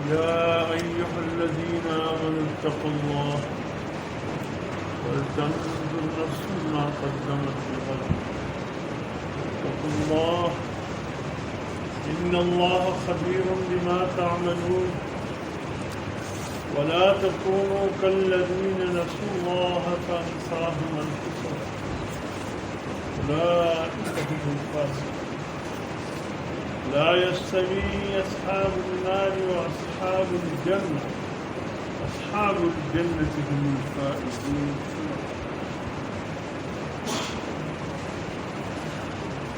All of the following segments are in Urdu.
يا أيها الذين آمنوا اتقوا الله ولتنظر نفس ما قدمت لغد اتقوا الله إن الله خبير بما تعملون ولا تكونوا كالذين نسوا الله فأنساهم أنفسهم أولئك هم الفاسقون لا يستوي أصحاب النار وأصحاب الجنة أصحاب الجنة هم الفائزون.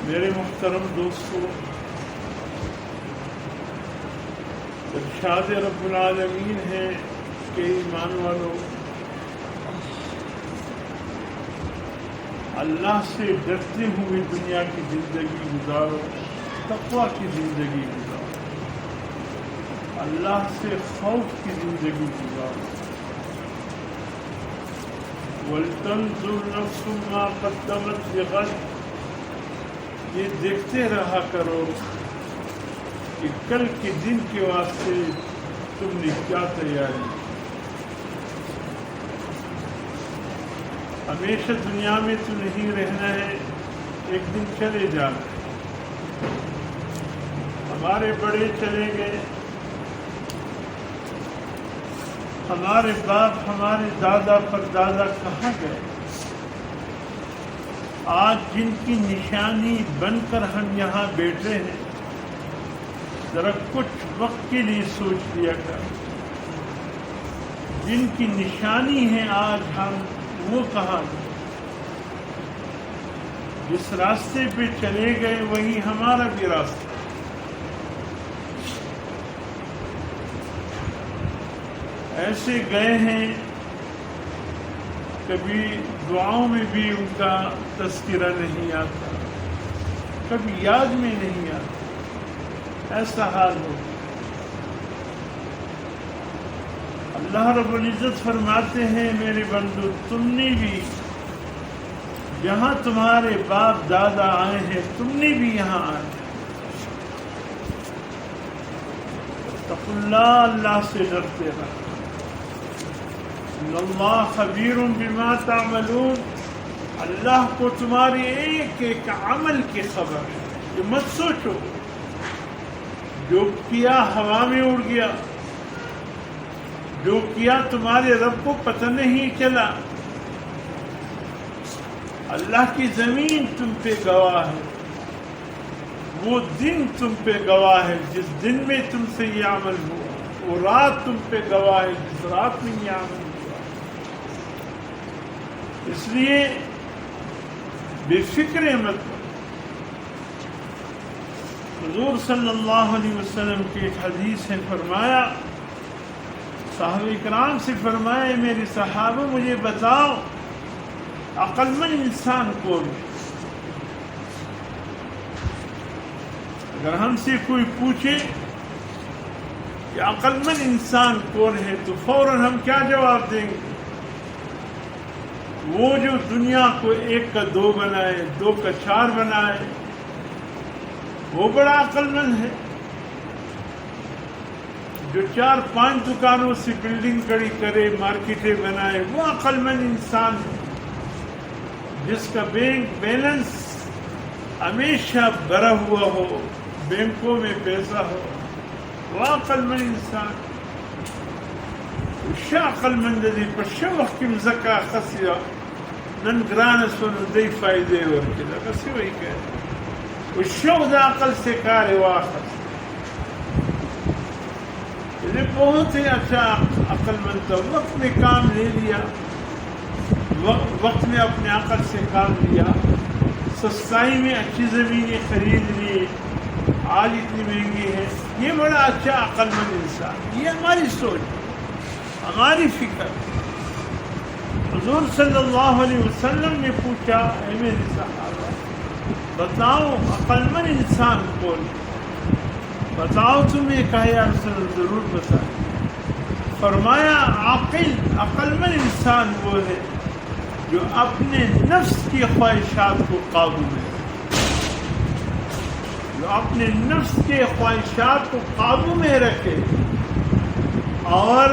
میرے محترم دوستو، ارشاد رب العالمین ہے کہ ایمان والو اللہ سے ڈرتے ہوئے دنیا کی زندگی گزارو، تقویٰ کی زندگی گزارو، اللہ سے خوف کی زندگی گزارو. وَلْتَنْظُرْ نَفْسٌ مَا قَدَّمَتْ لِغَدٍ، یہ دیکھتے رہا کرو کہ کل کے دن کے واسطے تم نے کیا تیاری. ہمیشہ دنیا میں تو نہیں رہنا ہے، ایک دن چلے جانا. ہمارے بڑے چلے گئے، ہمارے باپ ہمارے دادا پردادا کہاں گئے؟ آج جن کی نشانی بن کر ہم یہاں بیٹھے ہیں، ذرا کچھ وقت کے لیے سوچ لیا کر. جن کی نشانی ہے آج ہم، وہ کہاں گئے؟ جس راستے پہ چلے گئے وہی ہمارا بھی راستہ. ایسے گئے ہیں کبھی دعاؤں میں بھی ان کا تذکرہ نہیں آتا، کبھی یاد میں نہیں آتا. ایسا حال ہو. اللہ رب العزت فرماتے ہیں میرے بندو، تم نے بھی جہاں تمہارے باپ دادا آئے ہیں تم نے بھی یہاں آئے. اتقوا اللہ، اللہ سے ڈرتے رہو. ان اللہ خبیر بما تعملون، اللہ کو تمہارے ایک ایک عمل کی خبر ہے. یہ مت سوچو جو کیا ہوا میں اڑ گیا، جو کیا تمہارے رب کو پتہ نہیں چلا. اللہ کی زمین تم پہ گواہ ہے، وہ دن تم پہ گواہ ہے جس دن میں تم سے یہ عمل ہوا، وہ رات تم پہ گواہ ہے جس رات میں یہ عمل ہوا. اس لیے بے فکر مت. حضور صلی اللہ علیہ وسلم کی ایک حدیث ہے، فرمایا، صحابہ کرام سے فرمایا، میرے صحابہ مجھے بتاؤ عقل مند انسان کون ہے؟ اگر ہم سے کوئی پوچھے کہ عقل مند انسان کون ہے تو فوراً ہم کیا جواب دیں گے؟ وہ جو دنیا کو 1 کا 2 بنائے، 2 کا 4 بنائے، وہ بڑا عقل مند ہے. جو 4-5 دکانوں سے بلڈنگ کھڑی کرے، مارکیٹیں بنائے، وہ عقل مند انسان ہے. جس کا بینک بیلنس ہمیشہ بھرا ہوا ہو، بینکوں میں پیسہ ہو، وہ عقل مند انسان. وشا عقل مند دی پشا وقت مزکا خسیا نن گران سن دی فائدے ورکلا کسی وہی کہے وشا دا عقل سے کار واخر. یہ بہت ہی اچھا عقل مند تھا. وقت میں کام لے لیا، وقت میں اپنے عقل سے کام لیا، سستائی میں اچھی زمینیں خرید لی، آج اتنی مہنگی ہے. یہ بڑا اچھا عقل مند انسان. یہ ہماری سوچ، ہماری فکر. حضور صلی اللہ علیہ وسلم نے پوچھا، اے میرے صحابہ بتاؤ عقل مند انسان کون؟ بتاؤ تمہیں کہا یا رسول اللہ ضرور بتائیں. فرمایا عقل مند انسان وہ ہے جو اپنے نفس کی خواہشات کو قابو میں رکھے، جو اپنے نفس کے خواہشات کو قابو میں رکھے اور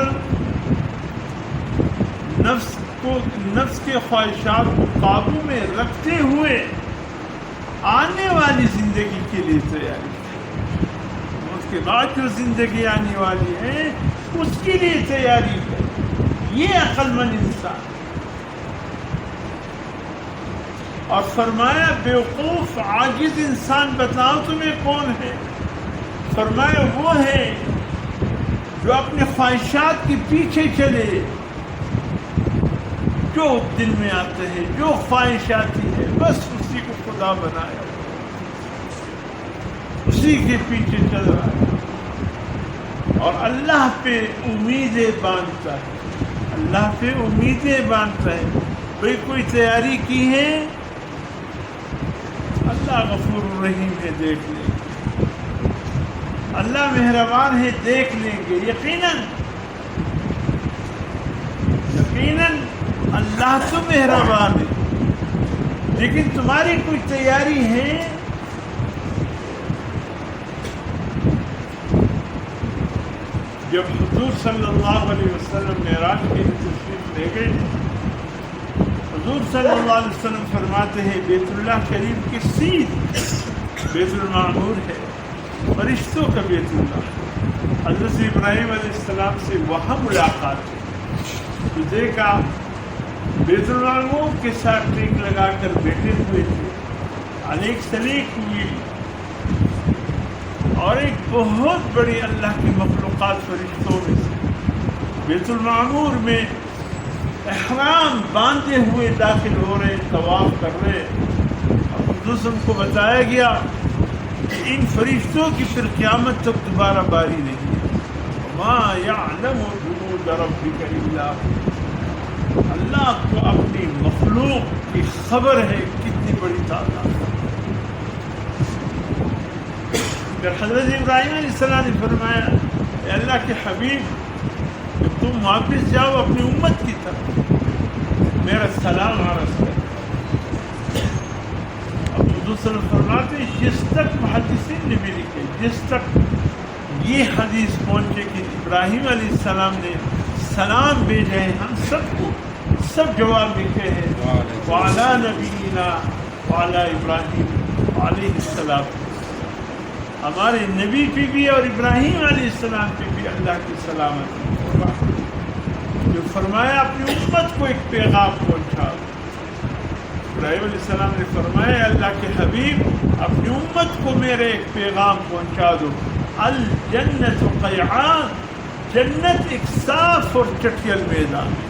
نفس کے خواہشات کو قابو میں رکھتے ہوئے آنے والی زندگی کے لیے تیاری کرے، اس کے بعد جو زندگی آنے والی ہے اس کے لیے تیاری کرے، یہ عقل مند انسان۔ اور فرمایا بیوقوف عاجز انسان بتاؤ تمہیں کون ہے؟ فرمایا وہ ہے جو اپنے خواہشات کے پیچھے چلے، جو دل میں آتے ہیں، جو خواہش آتی ہے بس اسی کو خدا بنایا، اسی کے پیچھے چل رہا ہے اور اللہ پہ امیدیں باندھتا ہے، اللہ پہ امیدیں باندھتا ہے۔ بھئی کوئی تیاری کی ہے، اللہ غفور الرحیم ہے، دیکھ لیں گے، اللہ مہربان ہے، دیکھ لیں گے۔ یقیناً اللہ تو مہربان ہے، لیکن تمہاری کوئی تیاری ہے؟ جب حضور صلی اللہ علیہ وسلم معراج کے لیے تشریف لے گئے، حضور صلی اللہ علیہ وسلم فرماتے ہیں بیت اللہ شریف کی سیدھ بیت المعمور ہے، فرشتوں کا بیت اللہ۔ حضرت ابراہیم علیہ السلام سے وہاں ملاقات ہے تو دیکھا بیت المعمور کے ساتھ ٹیک لگا کر بیٹھے ہوئے تھے، انیک سلیق ہوئی اور ایک بہت بڑی اللہ کی مخلوقات فرشتوں میں سے بیت المعمور میں احرام باندھے ہوئے داخل ہو رہے، طواف کر رہے۔ اب حضور کو بتایا گیا کہ ان فرشتوں کی پھر قیامت تک دوبارہ باری نہیں ہے۔ وَمَا يَعْلَمُ جُنُودَ رَبِّكَ إِلَّا هُوَ، اللہ کو اپنی مخلوق کی خبر ہے کتنی بڑی تعداد۔ پھر حضرت ابراہیم علیہ السلام نے فرمایا اے اللہ کے حبیب، کہ تم واپس جاؤ اپنی امت کی طرف، میرا سلام عرض کر۔ اب حضور صلی اللہ علیہ وسلم فرماتے ہیں جس تک محدثین نے بھی لکھے، جس تک یہ حدیث پہنچے کہ ابراہیم علیہ السلام نے سلام بھیجے ہیں، ہم سب کو سب جواب لکھے ہیں وعلیٰ نبینا وعلیٰ ابراہیم علیہ السلام، ہمارے نبی پہ بھی اور ابراہیم علیہ السلام پہ بھی اللہ کی سلامتی۔ جو فرمایا اپنی امت کو ایک پیغام پہنچا۔ ابراہیم علیہ السلام نے فرمایا اللہ کے حبیب اپنی امت کو میرے ایک پیغام پہنچا دو، الجنت قیعان، جنت ایک صاف اور چٹیل میدان ہے،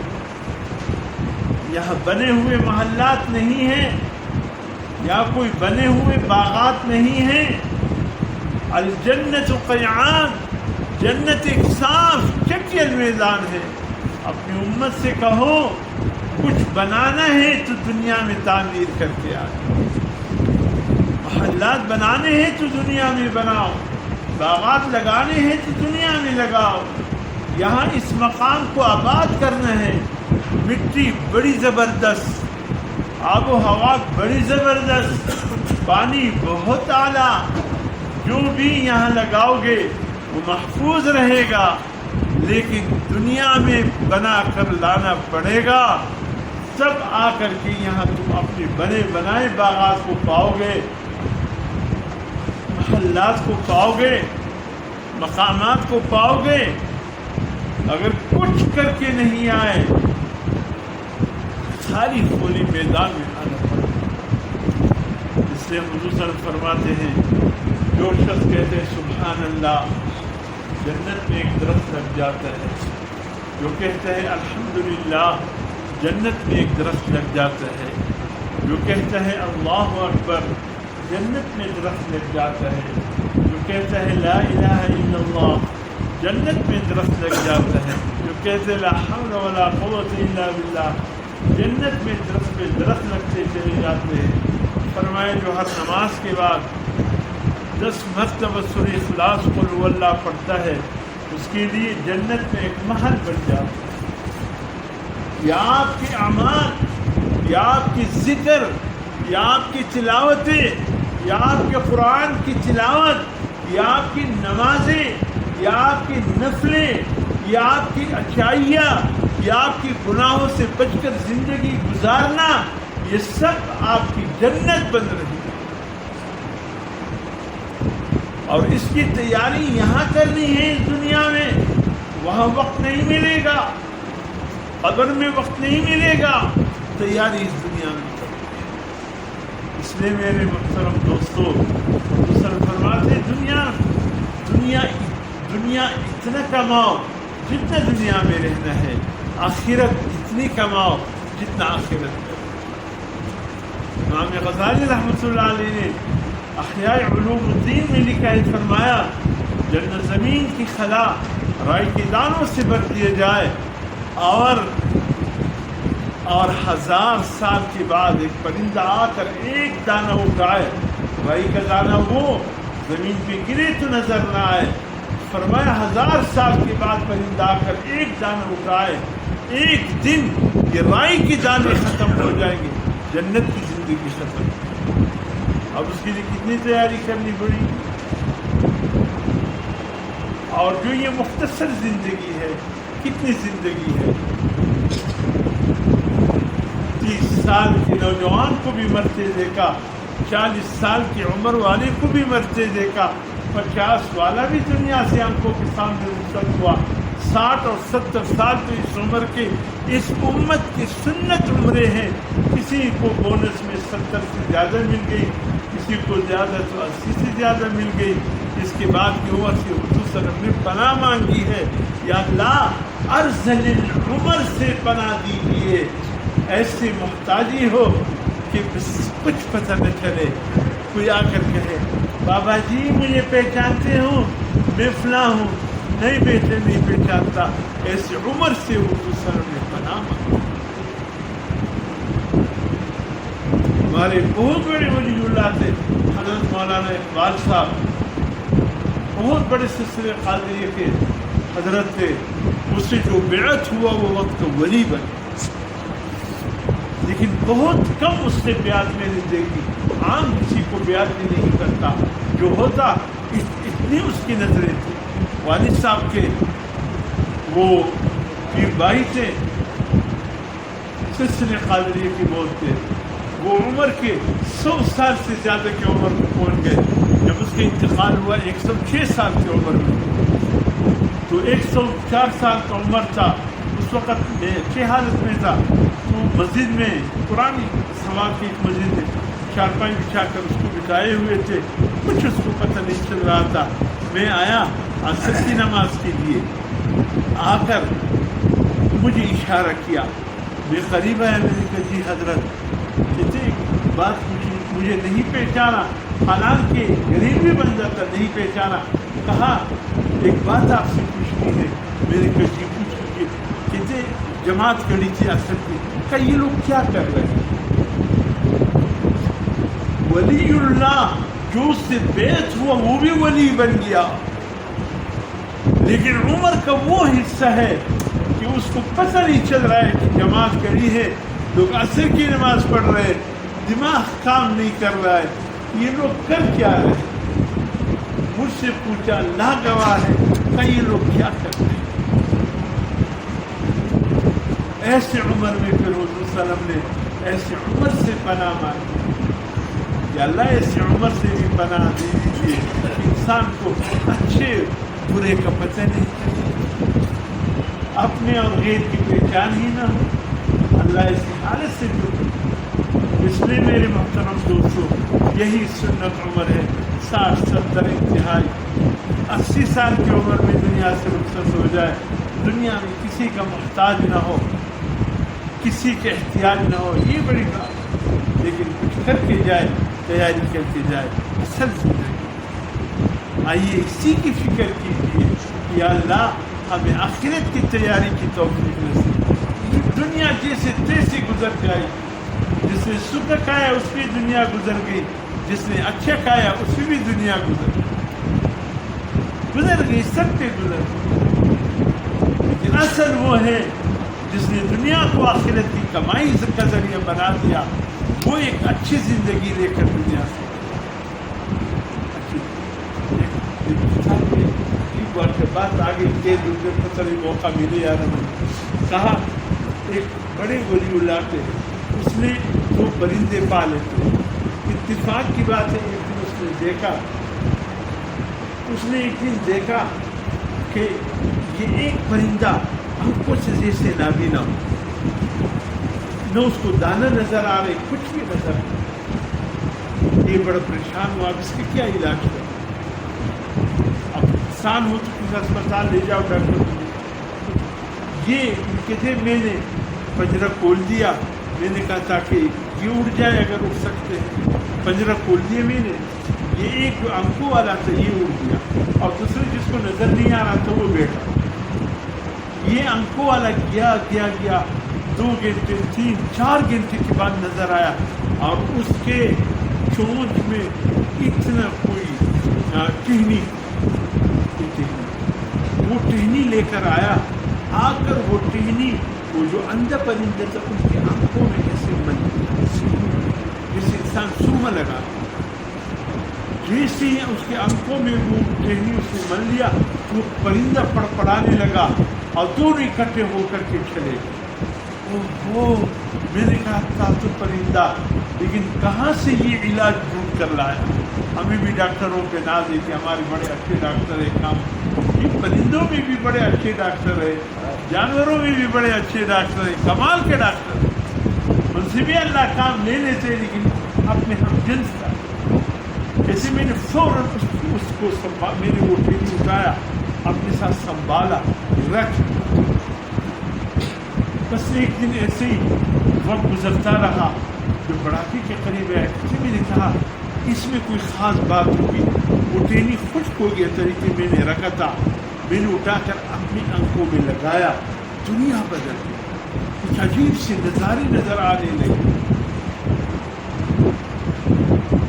یہاں بنے ہوئے محلات نہیں ہیں، یا کوئی بنے ہوئے باغات نہیں ہیں۔ الجنت قیعان، جنت ایک صاف چٹیل میدان ہے۔ اپنی امت سے کہو کچھ بنانا ہے تو دنیا میں تعمیر کر کے آئے، محلات بنانے ہیں تو دنیا میں بناؤ، باغات لگانے ہیں تو دنیا میں لگاؤ۔ یہاں اس مقام کو آباد کرنا ہے، مٹی بڑی زبردست، آب و ہوا بڑی زبردست، پانی بہت اعلیٰ، جو بھی یہاں لگاؤ گے وہ محفوظ رہے گا، لیکن دنیا میں بنا کر لانا پڑے گا، تب آ کر کے یہاں تم اپنے بنے بنائے باغات کو پاؤ گے، محلات کو پاؤ گے، مقامات کو پاؤ گے۔ اگر کچھ کر کے نہیں آئے، ساری کھلی میدان میں آنا پڑے گا۔ اس لیے حضور صلی اللہ علیہ وسلم فرماتے ہیں جو شخص کہتے ہیں سبحان اللہ، جنت میں ایک درخت لگ جاتا ہے، جو کہتا ہے الحمدللہ، جنت میں ایک درخت لگ جاتا ہے، جو کہتا ہے اللہ اکبر، جنت میں درخت لگ جاتا ہے، جو کہتا ہے لا الہ الا اللہ، جنت میں درخت لگ جاتا ہے، جو کہتے ہیں لا حول ولا قوت الا باللہ، جنت میں درخت پہ درخت لگتے چلے جاتے ہیں۔ فرمائے جو ہر نماز کے بعد 10 مرتبہ سورہ اخلاص قل هو اللہ پڑھتا ہے، اس کے لیے جنت میں ایک محل بن جاتا ہے۔ یا آپ کے اعمال، یا آپ کی ذکر، یا آپ کی تلاوتیں، یا آپ کے قرآن کی تلاوت، یا آپ کی نمازیں، یا آپ کی نفلیں، یہ آپ کی اچھائیاں، یہ آپ کی گناہوں سے بچ کر زندگی گزارنا، یہ سب آپ کی جنت بن رہی ہے. اور اس کی تیاری یہاں کرنی ہے اس دنیا میں، وہاں وقت نہیں ملے گا، قبر میں وقت نہیں ملے گا، تیاری اس دنیا میں کرنی ہے. اس لیے میرے محترم دوستو، دوسرا فرماتے دنیا اتنا کماؤ جتنا دنیا میں رہنا ہے، آخرت اتنی کماؤ جتنا آخرت میں. امام غزالی رحمۃ اللہ علیہ نے احیاء علوم الدین میں لکھا ہے، فرمایا جب زمین کی خلا رائی کے دانوں سے بھر دیا جائے اور 1000 سال کے بعد ایک پرندہ آ کر ایک دانہ اٹھائے، رائی کا دانہ وہ زمین پہ گرے تو نظر نہ آئے، فرمایا 1000 سال کے بعد پرندہ آ کر ایک دانہ اٹھائے، ایک دن یہ رائی کے دانے ختم ہو جائیں گے، جنت کی زندگی ختم. اب اس کے لیے کتنی تیاری کرنی پڑی. اور جو یہ مختصر زندگی ہے، کتنی زندگی ہے، 30 سال کے نوجوان کو بھی مرتے دیکھا، 40 سال کی عمر والے کو بھی مرتے دیکھا، 50 والا بھی دنیا سے آنکھوں کے سامنے رخصت ہوا، 60 اور 70 سال تو اس عمر کے اس امت کی سنت عمریں ہیں. کسی کو بونس میں 70 سے زیادہ مل گئی، کسی کو زیادہ تو 80 سے زیادہ مل گئی. اس کے بعد کی عمر سے حضور صلی اللہ علیہ وسلم نے پناہ مانگی ہے، یا اللہ ارذل العمر سے پناہ دیجیے، ایسے محتاجی ہو کہ کچھ پتہ نہ چلے، کوئی آ کر کہے بابا جی مجھے پہچانتے ہو، میں فلاں ہوں، نہیں بیٹے نہیں پہچانتا. ایسی عمر سے حضور صلی اللہ علیہ وسلم نے پناہ مانگی. ہمارے بہت بڑے ولی اللہ تھے حضرت مولانا اقبال صاحب، بہت بڑے سلسلے قادریہ کے حضرت تھے. اس سے جو بیعت ہوا وہ وقت ولی بنے، لیکن بہت کم اس سے بیعت میں نے دیکھی. عام کسی کو بیعت بھی نہیں کرتا، جو ہوتا اتنی اس کی نظریں تھی. والد صاحب کے وہ پیر بھائی تھے، سلسلے قادریہ کے بہت تھے. وہ عمر کے 100 سال سے زیادہ کی عمر میں پہنچ گئے. جب اس کا انتقال ہوا 106 سال کی عمر میں، تو 104 سال کا عمر تھا. اس وقت میں اچھی حالت میں تھا. تو مسجد میں پرانی سوال کی ایک مسجد میں چارپائی بچھا کر اس کو بٹھائے ہوئے تھے، کچھ اس کو پتہ نہیں چل رہا تھا. میں آیا عصر کی نماز کے لیے، آ کر مجھے اشارہ کیا، میں قریب آیا، میں نے کہا جی حضرت، کہتے بات مجھے نہیں پہچانا، حالانکہ غریب بھی بن جاتا، نہیں پہچانا. کہا ایک بات آپ سے پوچھنی ہے. میں نے کہا جی پوچھیے. کہتے جماعت کھڑی تھی عصر کی. کہا یہ لوگ کیا کر رہے ہیں؟ ولی اللہ جو اس سے بیعت ہوا وہ بھی ولی بن گیا، لیکن عمر کا وہ حصہ ہے کہ اس کو پتہ نہیں چل رہا ہے کہ جماعت کری ہے، لوگ عصر کی نماز پڑھ رہے ہیں، دماغ کام نہیں کر رہا ہے، یہ لوگ کر کیا رہے ہیں. مجھ سے پوچھا، اللہ گواہ ہے، کہ یہ لوگ کیا کر رہے ہیں. ایسے عمر میں پھر حضور صلی اللہ علیہ وسلم نے ایسے عمر سے پناہ مانگی کہ اللہ ایسے عمر سے بھی پناہ دے دیجیے، انسان کو اچھے برے کا پتہ نہیں چلے، اپنے اور غیر کی پہچان ہی نہ ہو. اللہ ایسی حالت سے دور. اس لیے میرے محترم دوستو، یہی سنت عمر ہے. 60 70 انتہائی 80 سال کی عمر میں دنیا سے رخصت ہو جائے، دنیا میں کسی کا محتاج نہ ہو، کسی کے احتیاج نہ ہو، یہ بڑی بات. لیکن کچھ کر کے جائے، تیاری کر کے جائے، اصل زندگی. آئیے اسی کی فکر کیجیے، یا اللہ ہمیں آخرت کی تیاری کی توفیق نصیب. دنیا جیسے تیسے گزر جائے، جس نے سکھ کھایا اس پہ دنیا گزر گئی، جس نے اچھا کھایا اس پہ بھی دنیا گزر گئی، سب پہ گزر گئی. لیکن اصل وہ ہے جس نے دنیا کو آخرت کی کمائی کا ذریعہ بنا دیا، وہ ایک اچھی زندگی لے کر دنیا سے بات آگے تیز پتہ نہیں موقع ملے یا نہ کہا ایک بڑے ولی اللہ تھے، اس نے 2 پرندے پالے تھے. اتفاق کی بات ہے ایک دن اس نے ایک دن دیکھا کہ یہ ایک پرندہ آنکھوں سے جیسے نابینا ہو، نہ اس کو دانہ نظر آ رہے، کچھ بھی نظر نہیں. یہ بڑا پریشان ہوا، اب اس کے کیا علاج کریں؟ اب انسان ہو تو کسی اسپتال لے جاؤ ڈاکٹر کو. یہ کہتے میں نے پنجرہ کھول دیا، میں نے کہا تاکہ یہ اڑ جائے اگر اڑ سکتے ہیں. پنجرہ کھول دیا میں نے، یہ ایک جو آنکھوں والا تھا یہ اڑ گیا، اور دوسرے جس کو نظر نہیں آ رہا تھا وہ بیٹھا. یہ آنکھوں والا گیا 2 گھنٹے 3 4 گھنٹے کے بعد نظر آیا، اور اس کے چونچ میں اتنا کوئی ٹہنی، وہ ٹہنی لے کر آیا. آ کر وہ ٹہنی وہ جو اندھا پرندے تھا ان کی آنکھوں میں کیسے مل گیا، جیسے انسان سرما لگا. جیسے ہی اس کی آنکھوں میں وہ ٹہنی اس نے مل لیا، وہ پرندہ پڑپڑانے لگا اور دونوں اکٹھے ہو کر کے چلے گئے. میں نے کہا تھا تو پرندہ، لیکن کہاں سے یہ علاج ڈھونڈ کر لایا؟ ہمیں بھی ڈاکٹروں پہ ناز ہے کہ ہمارے بڑے اچھے ڈاکٹر ہیں. کام یہ پرندوں میں بھی بڑے اچھے ڈاکٹر ہیں، جانوروں میں بھی بڑے اچھے ڈاکٹر ہیں، کمال کے ڈاکٹر ہیں. ان سے بھی اللہ کام لے لیتے، لیکن اپنے ہم جنس کا. جیسے میں نے فوراً اس کو میں نے وہ ٹیلی اٹھایا، اپنے ساتھ سنبھالا، رکھ. بس ایک دن ایسے ہی وقت گزرتا رہا، جو بڑھاپے کے قریب ہے، میں نے کہا اس میں کوئی خاص بات ہوگی. وہ ٹینی خشک ہو گیا طریقے میں نے رکھا تھا، میں نے اٹھا کر اپنی آنکھوں میں لگایا، دنیا بدل گئی. کچھ عجیب سے نظارے نظر آنے لگے.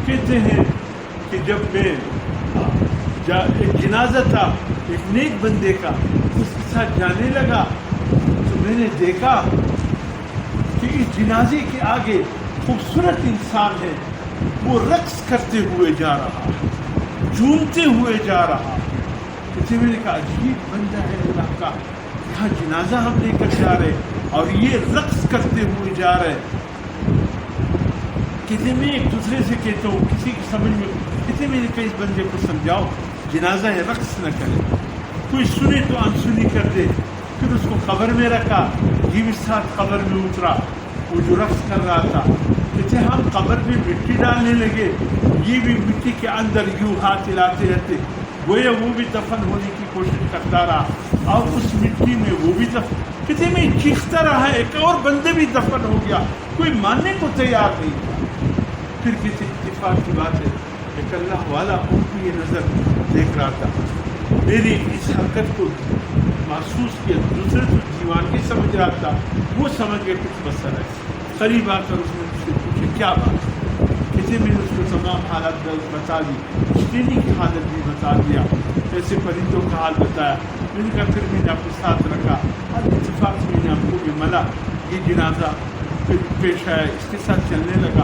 کہتے ہیں کہ جب میں ایک جنازہ تھا ایک نیک بندے کا، اس کے ساتھ جانے لگا تو میں نے دیکھا کہ اس جنازے کے آگے خوبصورت انسان ہے، وہ رقص کرتے ہوئے جا رہا، جھومتے ہوئے جا رہا. کہتے میں نے کہا عجیب بندہ ہے اللہ کا، یہاں جنازہ ہم لے کر جا رہے اور یہ رقص کرتے ہوئے جا رہے. کہتے میں ایک دوسرے سے کہتا ہوں کسی کی سمجھ میں، کہتے میں نے کہا اس بندے کو سمجھاؤ جنازہ ہے، رقص نہ کرے، کوئی سنے تو انسنی کر دے. پھر اس کو قبر میں رکھا، یہ بھی ساتھ قبر میں اترا، وہ جو رقص کر رہا تھا. کہتے ہم قبر میں مٹی ڈالنے لگے، یہ بھی مٹی کے اندر یوں ہاتھ ہلاتے رہتے، گویا وہ بھی دفن ہونے کی کوشش کرتا رہا، اور اس مٹی میں وہ بھی دفن. کہتے میں چیختا رہا، ایک اور بندے بھی دفن ہو گیا، کوئی ماننے کو تیار نہیں تھا. پھر کسی اتفاق کی بات ہے ایک اللہ والا ان کی یہ نظر دیکھ رہا تھا، میری اس حرکت کو محسوس کیا. دوسرے تو دیوانگی سمجھ رہا تھا، وہ سمجھ گئے کچھ مسئلہ ہے. قریب آ کر اس نے مجھ سے پوچھے کیا بات. کسی میں نے اس کو تمام حالات بتا دی، ٹینی کی حالت بھی بتا دیا، ایسے پرندوں کا حال بتایا. میں نے کہا پھر میں نے اپنے ساتھ رکھا، اور اتفاق سے میں نے آپ کو بھی ملا. یہ جنازہ پیش آیا، اس کے ساتھ چلنے لگا.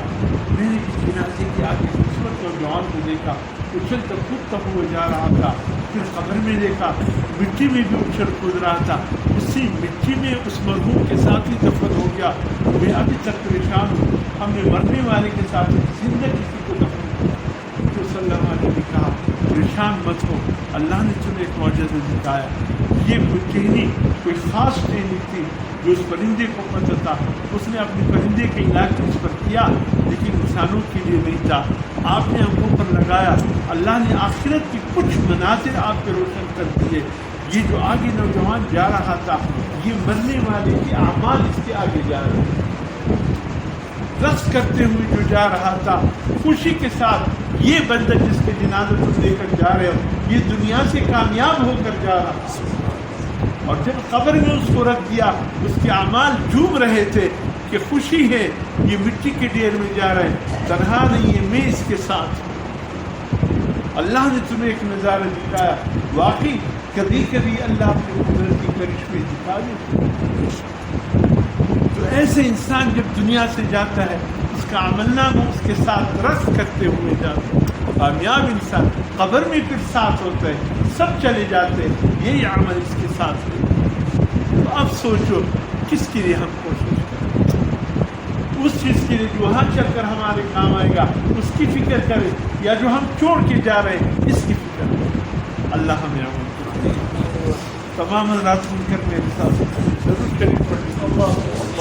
میں نے اس جنازے کے آگے قسمت نوجوان کو دیکھا، اچھلتا کودتا ہوا جا رہا تھا. پھر قبر میں دیکھا، مٹی میں بھی اچھل کود رہا تھا، اسی مٹی میں اس مرحوم کے ساتھ ہی دفن ہو گیا. میں ابھی تک پریشان ہوں، ہم نے مرنے والے کے ساتھ زندہ کسی کو دفن کیا. تو صلی اللہ علیہ وسلم نے کہا پریشان مت ہو، اللہ نے تمہیں ایک معجزہ دکھایا. یہ کوئی ٹہنی، کوئی خاص ٹہنی تھی جو اس پرندے کو پتہ تھا. اس نے اپنے پرندے کے علاج اس پر کیا، لیکن انسانوں کے لیے نہیں تھا. آپ نے آنکھوں پر لگایا، اللہ نے آخرت کی کچھ مناظر آپ پہ روشن کر دیے. یہ جو آگے نوجوان جا رہا تھا، یہ مرنے والے کے اعمال اس کے آگے جا رہے تھے. رقص کرتے ہوئے جو جا رہا تھا خوشی کے ساتھ، یہ بندہ جس کے جنازہ تم لے کر جا رہے ہو یہ دنیا سے کامیاب ہو کر جا رہا. اور جب قبر میں اس کو رکھ دیا، اس کے اعمال جھوم رہے تھے کہ خوشی ہے، یہ مٹی کے ڈھیر میں جا رہے ہیں، تنہا نہیں ہے، میں اس کے ساتھ. اللہ نے تمہیں ایک نظارہ دکھایا. واقعی کبھی کبھی اللہ اپنے قدرتی کرشمے دکھا دیتے. تو ایسے انسان جب دنیا سے جاتا ہے، اس کا عمل نامہ اس کے ساتھ رقص کرتے ہوئے جاتا ہے. کامیاب انسان قبر میں پھر ساتھ ہوتا ہے. سب چلے جاتے ہیں، یہی عمل اس کے ساتھ ہے۔ تو اب سوچو کس کے لیے ہم کوشش کریں، اس چیز کے لیے جو وہاں چل کر ہمارے کام آئے گا اس کی فکر کریں، یا جو ہم چھوڑ کے جا رہے ہیں اس کی فکر کریں۔ اللہ ہمیں عمل کرے۔ تمام حضرات مل کر میرے ساتھ ضرور شریک پڑھیں۔